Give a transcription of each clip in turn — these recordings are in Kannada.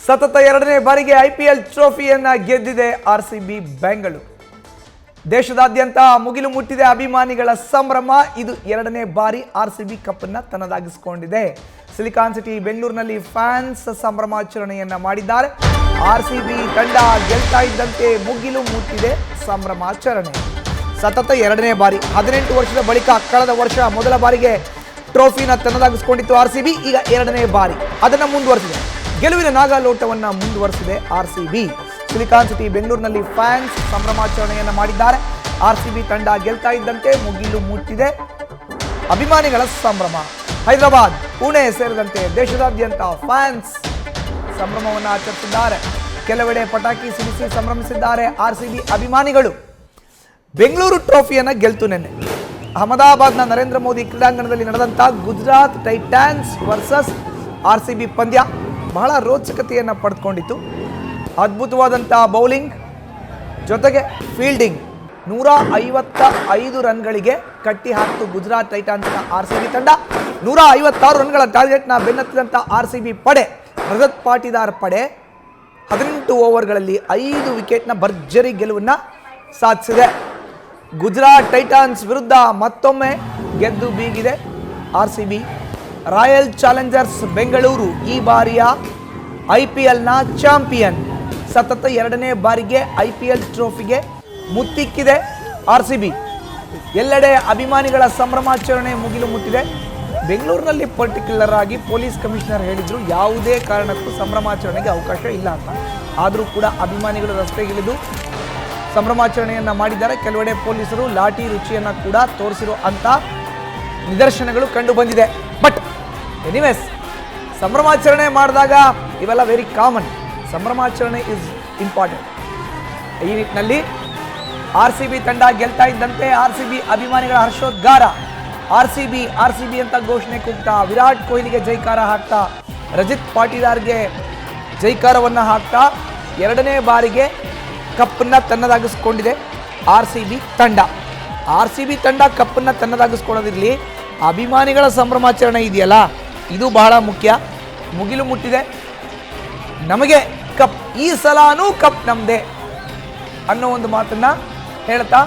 ಸತತ ಎರಡನೇ ಬಾರಿಗೆ ಐಪಿಎಲ್ ಟ್ರೋಫಿಯನ್ನ ಗೆದ್ದಿದೆ ಆರ್ಸಿಬಿ ಬೆಂಗಳೂರು. ದೇಶದಾದ್ಯಂತ ಮುಗಿಲು ಮುಟ್ಟಿದೆ ಅಭಿಮಾನಿಗಳ ಸಂಭ್ರಮ. ಇದು ಎರಡನೇ ಬಾರಿ ಆರ್ಸಿಬಿ ಕಪ್ ಅನ್ನು ತನ್ನದಾಗಿಸಿಕೊಂಡಿದೆ. ಸಿಲಿಕಾನ್ ಸಿಟಿ ಬೆಂಗಳೂರಿನಲ್ಲಿ ಫ್ಯಾನ್ಸ್ ಸಂಭ್ರಮಾಚರಣೆಯನ್ನ ಮಾಡಿದ್ದಾರೆ. ಆರ್ಸಿಬಿ ತಂಡ ಗೆಲ್ತಾ ಇದ್ದಂತೆ ಮುಗಿಲು ಮುಟ್ಟಿದೆ ಸಂಭ್ರಮಾಚರಣೆ. ಸತತ ಎರಡನೇ ಬಾರಿ 18 ವರ್ಷದ ಬಳಿಕ ಕಳೆದ ವರ್ಷ ಮೊದಲ ಬಾರಿಗೆ ಟ್ರೋಫಿನ ತನ್ನದಾಗಿಸಿಕೊಂಡಿತ್ತು ಆರ್ಸಿಬಿ. ಈಗ ಎರಡನೇ ಬಾರಿ ಅದನ್ನು ಮುಂದುವರೆಸಿದೆ. ಗೆಲುವಿನ ನಾಗಾಲೋಟವನ್ನು ಮುಂದುವರೆಸಿದೆ ಆರ್ಸಿಬಿ. ಸಿಲಿಕಾನ್ ಸಿಟಿ ಬೆಂಗಳೂರಿನಲ್ಲಿ ಫ್ಯಾನ್ಸ್ ಸಂಭ್ರಮಾಚರಣೆಯನ್ನು ಮಾಡಿದ್ದಾರೆ. ಆರ್ಸಿಬಿ ತಂಡ ಗೆಲ್ತಾ ಇದ್ದಂತೆ ಮುಗಿಲು ಮುಟ್ಟಿದೆ ಅಭಿಮಾನಿಗಳ ಸಂಭ್ರಮ. ಹೈದರಾಬಾದ್, ಪುಣೆ ಸೇರಿದಂತೆ ದೇಶದಾದ್ಯಂತ ಫ್ಯಾನ್ಸ್ ಸಂಭ್ರಮವನ್ನು ಆಚರಿಸಿದ್ದಾರೆ. ಕೆಲವೆಡೆ ಪಟಾಕಿ ಸಿಡಿಸಿ ಸಂಭ್ರಮಿಸಿದ್ದಾರೆ ಆರ್ಸಿಬಿ ಅಭಿಮಾನಿಗಳು. ಬೆಂಗಳೂರು ಟ್ರೋಫಿಯನ್ನು ಗೆಲ್ತು ನಿನ್ನೆ ಅಹಮದಾಬಾದ್ನ ನರೇಂದ್ರ ಮೋದಿ ಕ್ರೀಡಾಂಗಣದಲ್ಲಿ ನಡೆದಂಥ ಗುಜರಾತ್ ಟೈಟಾನ್ಸ್ ವರ್ಸಸ್ ಆರ್ಸಿಬಿ ಪಂದ್ಯ ಬಹಳ ರೋಚಕತೆಯನ್ನು ಪಡೆದುಕೊಂಡಿತ್ತು. ಅದ್ಭುತವಾದಂಥ ಬೌಲಿಂಗ್ ಜೊತೆಗೆ ಫೀಲ್ಡಿಂಗ್, 155 ರನ್ಗಳಿಗೆ ಕಟ್ಟಿ ಹಾಕಿತು ಗುಜರಾತ್ ಟೈಟಾನ್ಸ್ನ ಆರ್ಸಿಬಿ ತಂಡ. 156 ರನ್ಗಳ ಟಾರ್ಗೆಟ್ನ ಬೆನ್ನತ್ತಿದಂಥ ಆರ್ಸಿಬಿ ಪಡೆ, ರಜತ್ ಪಾಟಿದಾರ್ ಪಡೆ 18 ಓವರ್ಗಳಲ್ಲಿ 5 ವಿಕೆಟ್ನ ಭರ್ಜರಿ ಗೆಲುವನ್ನು ಸಾಧಿಸಿದೆ. ಗುಜರಾತ್ ಟೈಟಾನ್ಸ್ ವಿರುದ್ಧ ಮತ್ತೊಮ್ಮೆ ಗೆದ್ದು ಬೀಗಿದೆ ಆರ್ಸಿಬಿ. ರಾಯಲ್ ಚಾಲೆಂಜರ್ಸ್ ಬೆಂಗಳೂರು ಈ ಬಾರಿಯ ಐಪಿಎಲ್ನ ಚಾಂಪಿಯನ್. ಸತತ ಎರಡನೇ ಬಾರಿಗೆ ಐಪಿಎಲ್ ಟ್ರೋಫಿಗೆ ಮುತ್ತಿಕ್ಕಿದೆ ಆರ್ಸಿಬಿ. ಎಲ್ಲೆಡೆ ಅಭಿಮಾನಿಗಳ ಸಂಭ್ರಮಾಚರಣೆ ಮುಗಿಲು ಮುಟ್ಟಿದೆ. ಬೆಂಗಳೂರಿನಲ್ಲಿ ಪರ್ಟಿಕ್ಯುಲರ್ ಆಗಿ ಪೊಲೀಸ್ ಕಮಿಷನರ್ ಹೇಳಿದ್ರು ಯಾವುದೇ ಕಾರಣಕ್ಕೂ ಸಂಭ್ರಮಾಚರಣೆಗೆ ಅವಕಾಶ ಇಲ್ಲ ಅಂತ. ಆದರೂ ಕೂಡ ಅಭಿಮಾನಿಗಳು ರಸ್ತೆಗಿಳಿದು ಸಂಭ್ರಮಾಚರಣೆಯನ್ನು ಮಾಡಿದ್ದಾರೆ. ಕೆಲವೆಡೆ ಪೊಲೀಸರು ಲಾಠಿ ರುಚಿಯನ್ನು ಕೂಡ ತೋರಿಸಿರೋ ಅಂತ ನಿದರ್ಶನಗಳು ಕಂಡು ಬಂದಿದೆ. ಬಟ್ ಎನಿವೇಸ್, ಸಂಭ್ರಮಾಚರಣೆ ಮಾಡಿದಾಗ ಇವೆಲ್ಲ ವೆರಿ ಕಾಮನ್. ಸಂಭ್ರಮಾಚರಣೆ ಇಸ್ ಇಂಪಾರ್ಟೆಂಟ್. ಈ ನಿಟ್ಟಿನಲ್ಲಿ ಆರ್ಸಿಬಿ ತಂಡ ಗೆಲ್ತಾ ಇದ್ದಂತೆ ಆರ್ಸಿಬಿ ಅಭಿಮಾನಿಗಳ ಹರ್ಷೋದ್ಗಾರ. ಆರ್ಸಿಬಿ ಆರ್ಸಿಬಿ ಅಂತ ಘೋಷಣೆ ಕೂಗ್ತಾ, ವಿರಾಟ್ ಕೊಹ್ಲಿಗೆ ಜೈಕಾರ ಹಾಕ್ತಾ, ರಜತ್ ಪಾಟಿದಾರ್ಗೆ ಜೈಕಾರವನ್ನು ಹಾಕ್ತಾ ಎರಡನೇ ಬಾರಿಗೆ ಕಪ್ಪನ್ನು ತನ್ನದಾಗಿಸ್ಕೊಂಡಿದೆ ಆರ್ಸಿಬಿ ತಂಡ. ಆರ್ಸಿಬಿ ತಂಡ ಕಪ್ಪನ್ನು ತನ್ನದಾಗಿಸ್ಕೊಳ್ಳೋದಿರಲಿ, ಅಭಿಮಾನಿಗಳ ಸಂಭ್ರಮಾಚರಣೆ ಇದೆಯಲ್ಲ, ಇದು ಬಹಳ ಮುಖ್ಯ. ಮುಗಿಲು ಮುಟ್ಟಿದೆ, ನಮಗೆ ಕಪ್, ಈ ಸಲಾನೂ ಕಪ್ ನಮ್ಮದೇ ಅನ್ನೋ ಒಂದು ಮಾತನ್ನು ಹೇಳ್ತಾ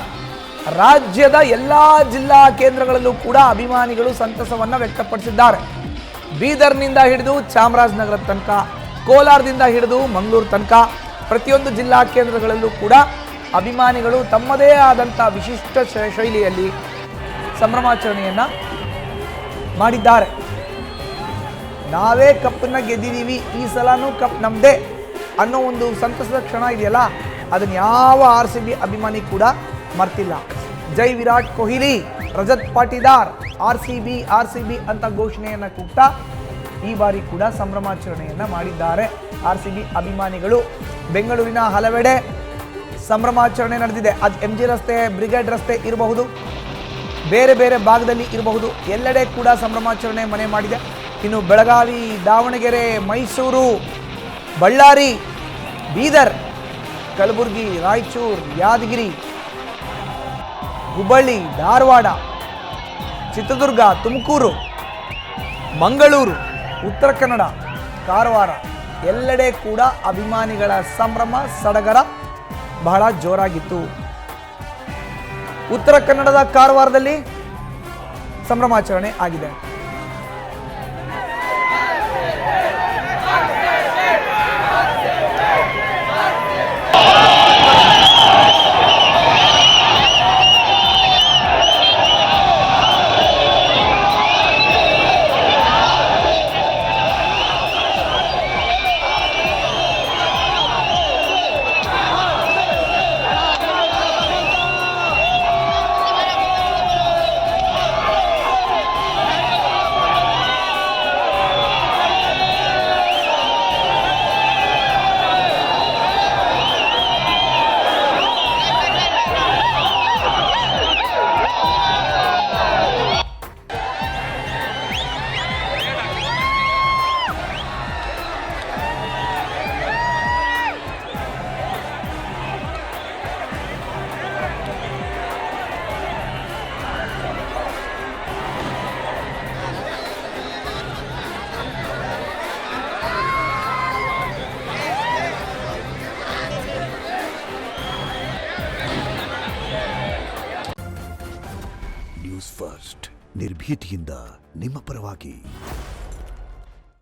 ರಾಜ್ಯದ ಎಲ್ಲ ಜಿಲ್ಲಾ ಕೇಂದ್ರಗಳಲ್ಲೂ ಕೂಡ ಅಭಿಮಾನಿಗಳು ಸಂತಸವನ್ನು ವ್ಯಕ್ತಪಡಿಸಿದ್ದಾರೆ. ಬೀದರ್ನಿಂದ ಹಿಡಿದು ಚಾಮರಾಜನಗರದ ತನಕ, ಕೋಲಾರದಿಂದ ಹಿಡಿದು ಮಂಗಳೂರು ತನಕ ಪ್ರತಿಯೊಂದು ಜಿಲ್ಲಾ ಕೇಂದ್ರಗಳಲ್ಲೂ ಕೂಡ ಅಭಿಮಾನಿಗಳು ತಮ್ಮದೇ ಆದಂಥ ವಿಶಿಷ್ಟ ಶೈಲಿಯಲ್ಲಿ ಸಂಭ್ರಮಾಚರಣೆಯನ್ನು ಮಾಡಿದ್ದಾರೆ. ನಾವೇ ಕಪ್ಪನ್ನು ಗೆದ್ದಿದ್ದೀವಿ, ಈ ಸಲನೂ ಕಪ್ ನಮ್ಮದೇ ಅನ್ನೋ ಒಂದು ಸಂತಸದ ಕ್ಷಣ ಇದೆಯಲ್ಲ, ಅದನ್ನು ಯಾವ ಆರ್ಸಿಬಿ ಅಭಿಮಾನಿ ಕೂಡ ಮರ್ತಿಲ್ಲ. ಜೈ ವಿರಾಟ್ ಕೊಹ್ಲಿ, ರಜತ್ ಪಾಟಿದಾರ್, ಆರ್ಸಿಬಿ ಆರ್ಸಿಬಿ ಅಂತ ಘೋಷಣೆಯನ್ನು ಕೂಗ್ತಾ ಈ ಬಾರಿ ಕೂಡ ಸಂಭ್ರಮಾಚರಣೆಯನ್ನು ಮಾಡಿದ್ದಾರೆ ಆರ್ಸಿಬಿ ಅಭಿಮಾನಿಗಳು. ಬೆಂಗಳೂರಿನ ಹಲವೆಡೆ ಸಂಭ್ರಮಾಚರಣೆ ನಡೆದಿದೆ. ಅದು MG ರಸ್ತೆ, ಬ್ರಿಗೇಡ್ ರಸ್ತೆ ಇರಬಹುದು, ಬೇರೆ ಬೇರೆ ಭಾಗದಲ್ಲಿ ಇರಬಹುದು, ಎಲ್ಲೆಡೆ ಕೂಡ ಸಂಭ್ರಮಾಚರಣೆ ಮನೆ ಮಾಡಿದೆ. ಇನ್ನು ಬೆಳಗಾವಿ, ದಾವಣಗೆರೆ, ಮೈಸೂರು, ಬಳ್ಳಾರಿ, ಬೀದರ್, ಕಲಬುರಗಿ, ರಾಯಚೂರು, ಯಾದಗಿರಿ, ಹುಬ್ಬಳ್ಳಿ, ಧಾರವಾಡ, ಚಿತ್ರದುರ್ಗ, ತುಮಕೂರು, ಮಂಗಳೂರು, ಉತ್ತರ ಕನ್ನಡ, ಕಾರವಾರ ಎಲ್ಲೆಡೆ ಕೂಡ ಅಭಿಮಾನಿಗಳ ಸಂಭ್ರಮ ಸಡಗರ ಬಹಳ ಜೋರಾಗಿತ್ತು. ಉತ್ತರ ಕನ್ನಡದ ಕಾರವಾರದಲ್ಲಿ ಸಂಭ್ರಮಾಚರಣೆ ಆಗಿದೆ. ನ್ಯೂಸ್ ಫಸ್ಟ್ ನಿರ್ಭೀತಿಯಿಂದ ನಿಮ್ಮ ಪರವಾಗಿ.